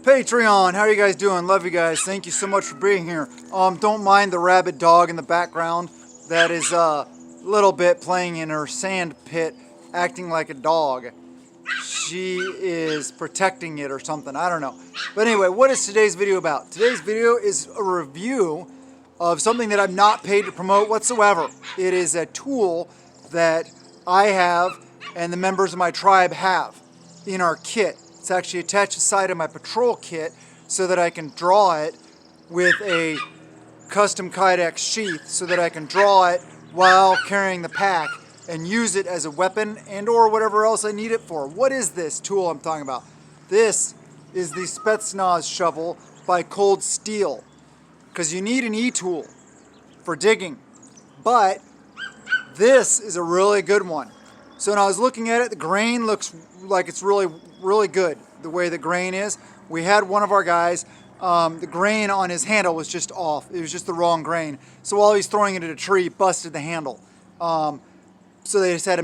Patreon, how are you guys doing? Love you guys. Thank you so much for being here. Don't mind the rabid dog in the background. That is a little bit playing in her sand pit, acting like a dog. She is protecting it or something. I don't know. But anyway, what is today's video about? Today's video is a review of something that I'm not paid to promote whatsoever. It is a tool that I have and the members of my tribe have in our kit. It's actually attached to the side of my patrol kit so that I can draw it with a custom Kydex sheath so that I can draw it while carrying the pack and use it as a weapon and or whatever else I need it for. What is this tool I'm talking about? This is the Spetsnaz shovel by Cold Steel, because you need an e-tool for digging, but this is a really good one. So when I was looking at it, the grain looks like it's really good, the way the grain is. We had one of our guys, the grain on his handle was just off. It was just the wrong grain. So while he's throwing it at a tree, it busted the handle. So they just had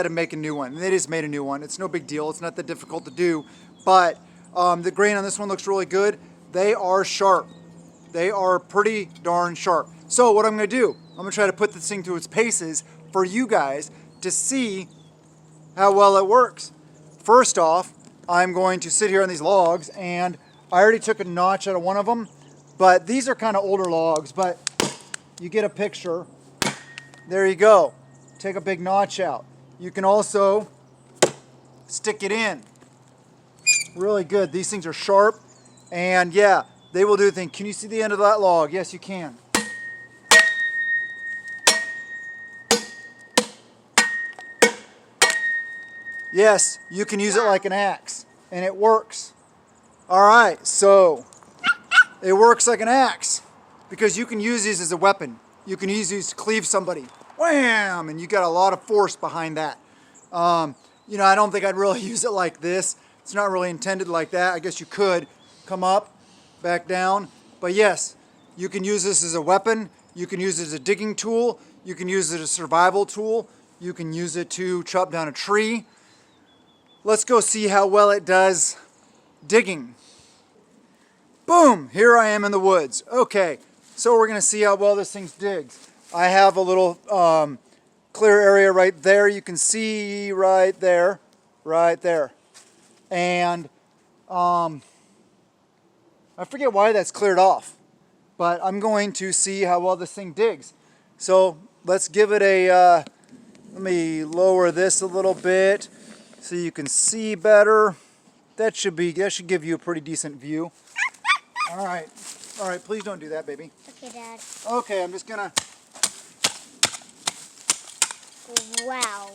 to make a new one. And they just made a new one. It's no big deal. It's not that difficult to do. But the grain on this one looks really good. They are sharp. They are pretty darn sharp. So what I'm going to do, I'm going to try to put this thing through its paces for you guys to see how well it works. First off, I'm going to sit here on these logs, and I already took a notch out of one of them, but these are kind of older logs, but you get a picture. There you go. Take a big notch out. You can also stick it in. Really good. These things are sharp, and yeah, they will do the thing. Can you see the end of that log? Yes, you can. Yes, you can use it like an axe, and it works. All right, so it works like an axe because you can use these as a weapon. You can use these to cleave somebody. Wham! And you got a lot of force behind that. You know, I don't think I'd really use it like this. It's not really intended like that. I guess you could come up, back down. But yes, you can use this as a weapon. You can use it as a digging tool. You can use it as a survival tool. You can use it to chop down a tree. Let's go see how well it does digging. Boom! Here I am in the woods. Okay, so we're going to see how well this thing digs. I have a little clear area right there. You can see right there. And I forget why that's cleared off, but I'm going to see how well this thing digs. So let's give it a, let me lower this a little bit so you can see better. That should give you a pretty decent view. All right, please don't do that, baby. Okay, Dad. Okay, I'm just gonna. Wow.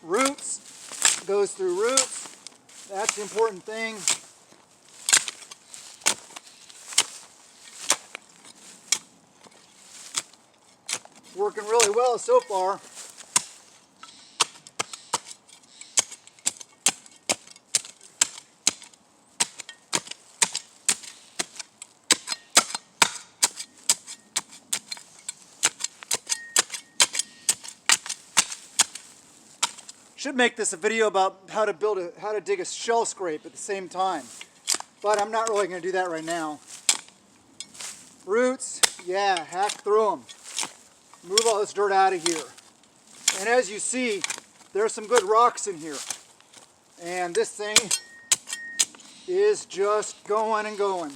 Roots, goes through roots. That's the important thing. Working really well so far. Should make this a video about how to dig a shell scrape at the same time, but I'm not really going to do that right now. Roots, yeah, hack through them. Move all this dirt out of here. And as you see, there's some good rocks in here. And this thing is just going and going.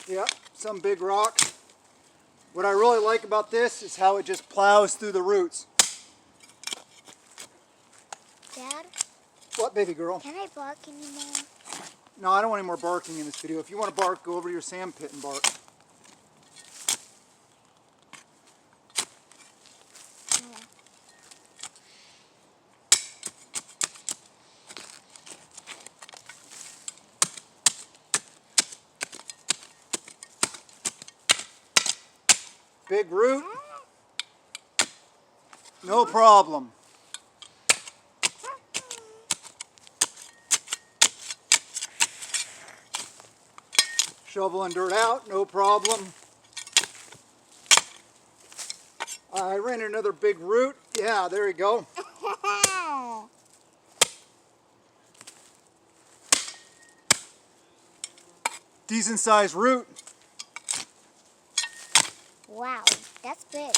Yep, some big rocks. What I really like about this is how it just plows through the roots. Dad? What, baby girl? Can I bark anymore? No, I don't want any more barking in this video. If you want to bark, go over to your sand pit and bark. Big root? No problem. Shoveling dirt out, no problem. I ran another big root. Yeah, there you go. Decent sized root. Wow, that's big.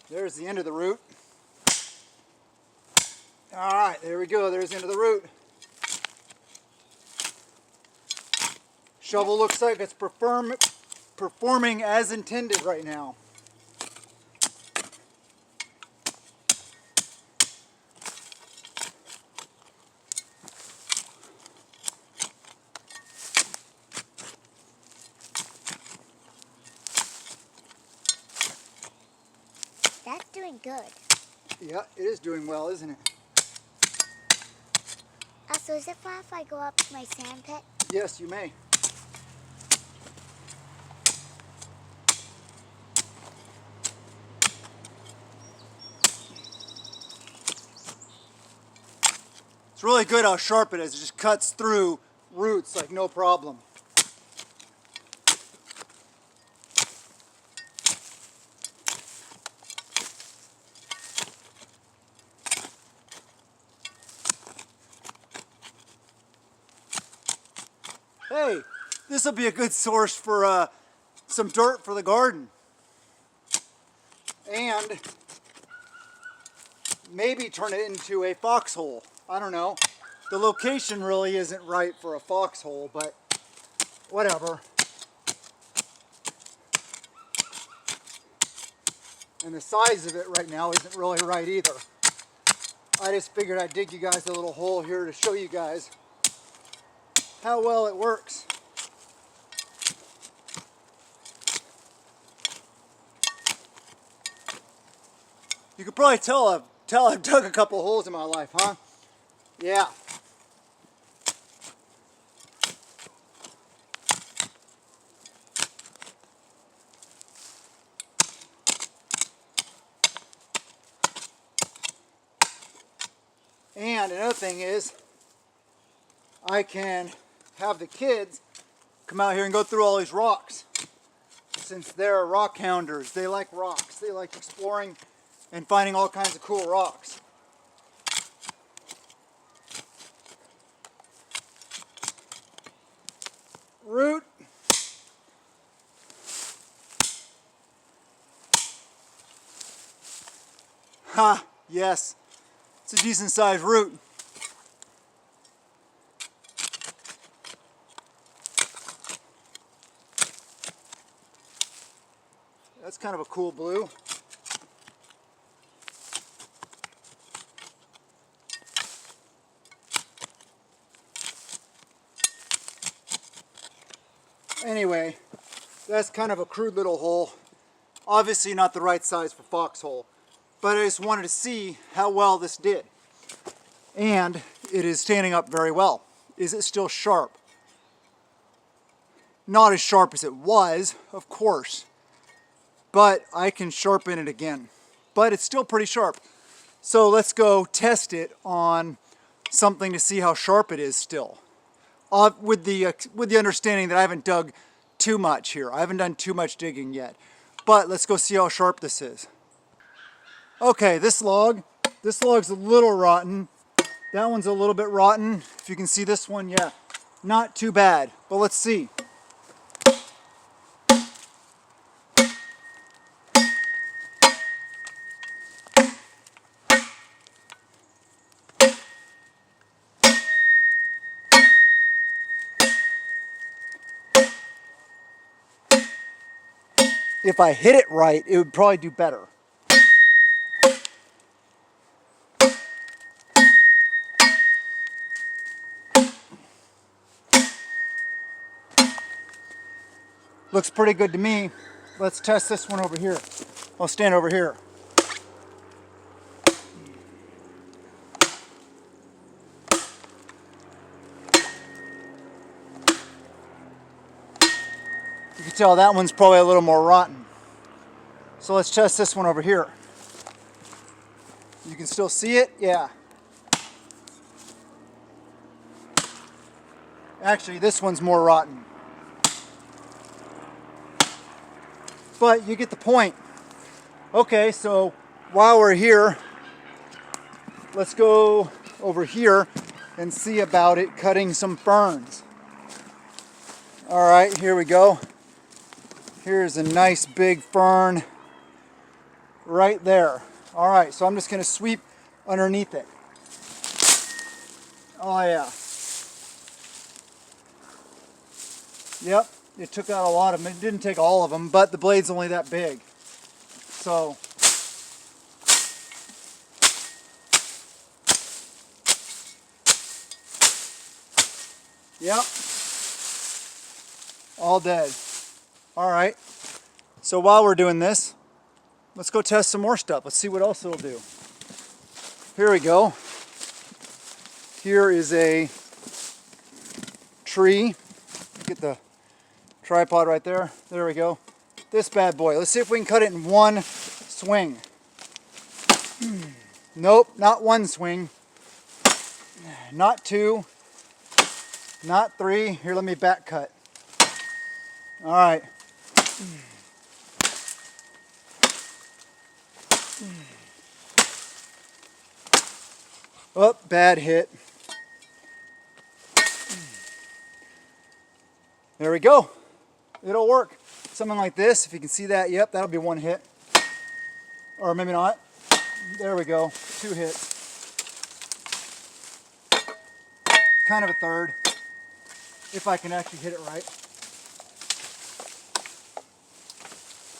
There's the end of the root. All right, there we go. There's the end of the root. Shovel looks like it's performing as intended right now. That's doing good. Yeah, it is doing well, isn't it? So is it fine if I go up to my sand pit? Yes, you may. It's really good how sharp it is. It just cuts through roots like no problem. Hey, this will be a good source for some dirt for the garden. And maybe turn it into a foxhole. I don't know. The location really isn't right for a foxhole, but whatever. And the size of it right now isn't really right either. I just figured I'd dig you guys a little hole here to show you guys how well it works. You could probably tell I've dug a couple holes in my life, huh? Yeah. And another thing is, I can have the kids come out here and go through all these rocks. Since they're rock hounders, they like rocks. They like exploring and finding all kinds of cool rocks. Root. Ha, yes. It's a decent sized root. That's kind of a cool blue. Anyway, that's kind of a crude little hole. Obviously not the right size for foxhole, but I just wanted to see how well this did. And it is standing up very well. Is it still sharp? Not as sharp as it was, of course, but I can sharpen it again. But it's still pretty sharp. So let's go test it on something to see how sharp it is still. With the understanding that I haven't dug too much here. I haven't done too much digging yet. But let's go see how sharp this is. Okay, this log's a little rotten. That one's a little bit rotten. If you can see this one, yeah, not too bad. But let's see. If I hit it right, it would probably do better. Looks pretty good to me. Let's test this one over here. I'll stand over here. You can tell that one's probably a little more rotten. So let's test this one over here. You can still see it? Yeah. Actually, this one's more rotten. but you get the point. Okay, so while we're here, let's go over here and see about it cutting some ferns. All right, here we go. Here's a nice big fern right there. All right, so I'm just gonna sweep underneath it. Oh yeah. Yep, it took out a lot of them. It didn't take all of them, but the blade's only that big. So, yep, all dead. All right, so while we're doing this, let's go test some more stuff. Let's see what else it'll do. Here we go. Here is a tree. Get the tripod right there. There we go. This bad boy. Let's see if we can cut it in one swing. Nope, not one swing. Not two. Not three. Here, let me back cut. All right. Oh, bad hit. There we go. It'll work. Something like this, if you can see that, yep, that'll be one hit. Or maybe not. There we go, 2 hits. Kind of a third, if I can actually hit it right.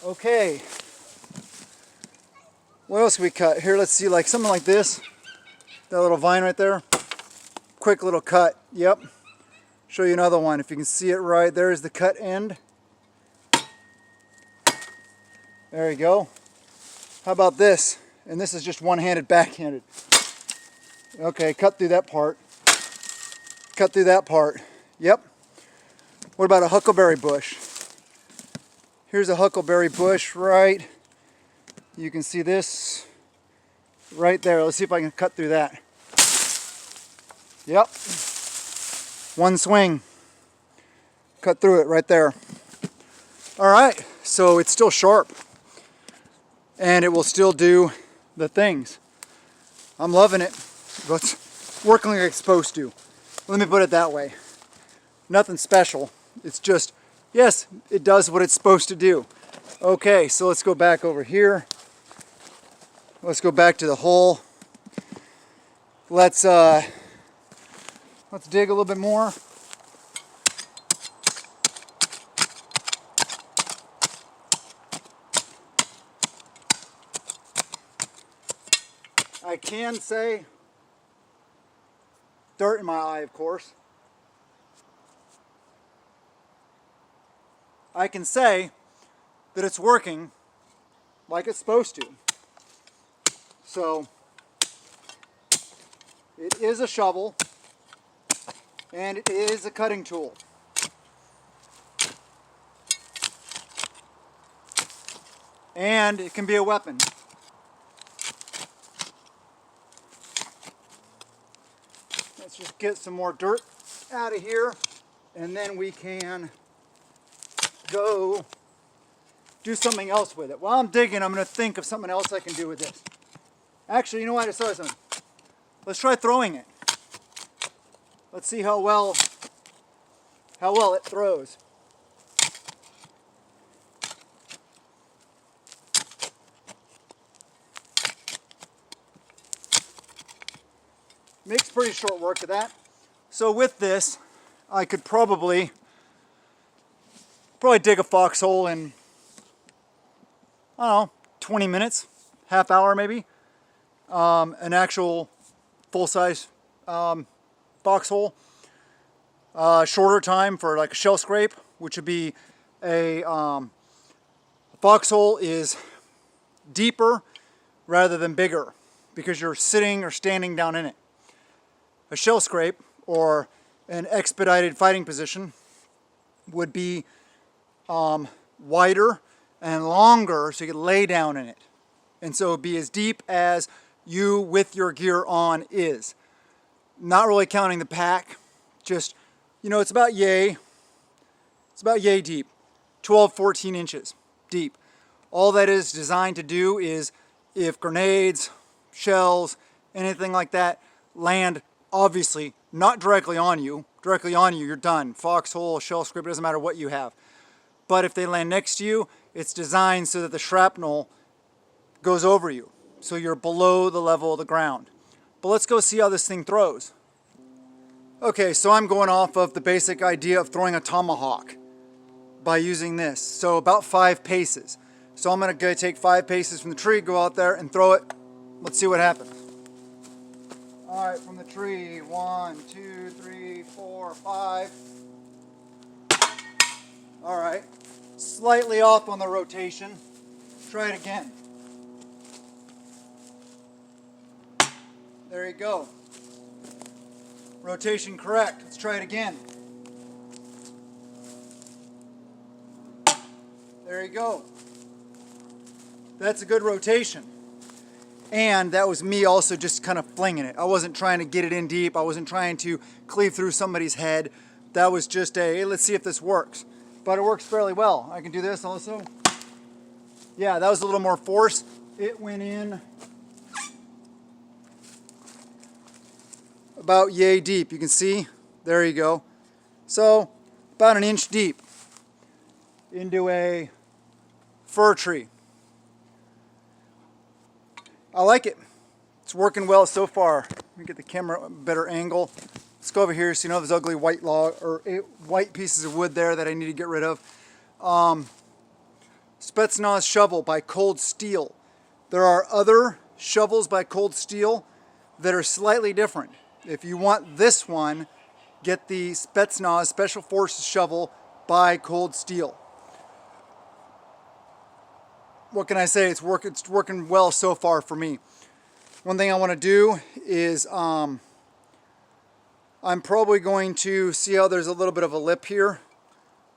Okay. What else can we cut? Here, let's see, like something like this. That little vine right there. Quick little cut, yep. Show you another one, if you can see it right. There's the cut end. There you go. How about this? And this is just one-handed, backhanded. Okay, cut through that part. Cut through that part. Yep. What about a huckleberry bush? Here's a huckleberry bush, right? You can see this right there. Let's see if I can cut through that. Yep. One swing. Cut through it right there. All right, so it's still sharp. And it will still do the things. I'm loving it. It's working like it's supposed to. Let me put it that way. Nothing special. It's just, yes, it does what it's supposed to do. Okay, so let's go back over here. Let's go back to the hole. Let's dig a little bit more. I can say, dirt in my eye, of course. I can say that it's working like it's supposed to. So, it is a shovel, and it is a cutting tool. And it can be a weapon. Let's just get some more dirt out of here, and then we can go do something else with it. While I'm digging, I'm going to think of something else I can do with this. Actually, you know what? I saw something. Let's try throwing it. Let's see how well it throws. Makes pretty short work of that. So with this, I could probably dig a foxhole in, I don't know, 20 minutes, half hour maybe. An actual full-size foxhole. Shorter time for like a shell scrape, which would be a foxhole is deeper rather than bigger because you're sitting or standing down in it. A shell scrape or an expedited fighting position would be wider and longer, so you could lay down in it. And so it would be as deep as you with your gear on is. Not really counting the pack, just, you know, it's about yay deep, 12, 14 inches deep. All that is designed to do is if grenades, shells, anything like that land, obviously not directly on you, you're done. Foxhole, shell scrape, it doesn't matter what you have. But if they land next to you, it's designed so that the shrapnel goes over you. So you're below the level of the ground. But let's go see how this thing throws. Okay, so I'm going off of the basic idea of throwing a tomahawk by using this. So about 5 paces. So I'm going to take 5 paces from the tree, go out there and throw it. Let's see what happens. All right, from the tree, 1, 2, 3, 4, 5. All right, slightly off on the rotation. Try it again. There you go. Rotation correct. Let's try it again. There you go. That's a good rotation. And that was me also just kind of flinging it. I wasn't trying to get it in deep. I wasn't trying to cleave through somebody's head. That was just a, hey, let's see if this works. But it works fairly well. I can do this also. Yeah, that was a little more force. It went in about yay deep. You can see, there you go. So, about 1 inch deep into a fir tree. I like it. It's working well so far. Let me get the camera a better angle. Let's go over here so you know there's ugly white log or white pieces of wood there that I need to get rid of. Spetsnaz shovel by Cold Steel. There are other shovels by Cold Steel that are slightly different. If you want this one, get the Spetsnaz Special Forces shovel by Cold Steel. What can I say? It's working well so far for me. One thing I want to do is I'm probably going to see how there's a little bit of a lip here.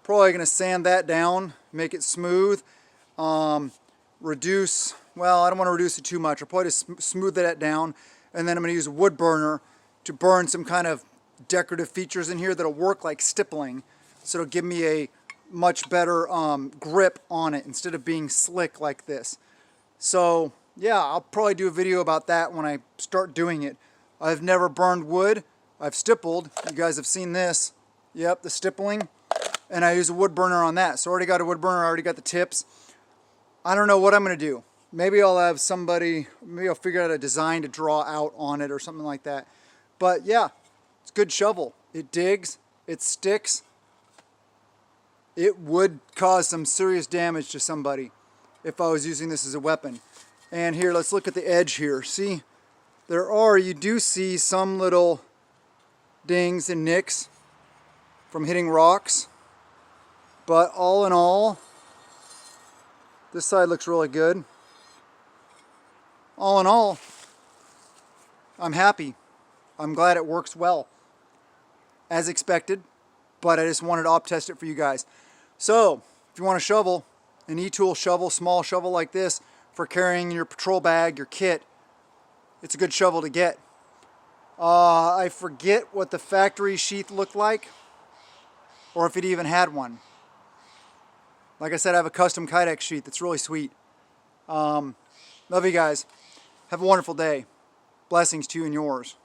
Probably going to sand that down, make it smooth. Reduce, well, I don't want to reduce it too much. I'll probably just smooth that down, and then I'm going to use a wood burner to burn some kind of decorative features in here that'll work like stippling. So it'll give me a much better grip on it instead of being slick like this. So yeah, I'll probably do a video about that when I start doing it. I've never burned wood. I've stippled. You guys have seen this. Yep, the stippling. And I use a wood burner on that. So I already got a wood burner. I already got the tips. I don't know what I'm going to do. Maybe I'll have somebody, maybe I'll figure out a design to draw out on it or something like that. But yeah, it's a good shovel. It digs. It sticks. It would cause some serious damage to somebody if I was using this as a weapon. And here, let's look at the edge here. See, you do see some little dings and nicks from hitting rocks. But all in all, this side looks really good. All in all, I'm happy. I'm glad it works well, as expected, but I just wanted to op test it for you guys. So, if you want a shovel, an e-tool shovel, small shovel like this, for carrying your patrol bag, your kit, it's a good shovel to get. I forget what the factory sheath looked like, or if it even had one. Like I said, I have a custom Kydex sheath that's really sweet. Love you guys. Have a wonderful day. Blessings to you and yours.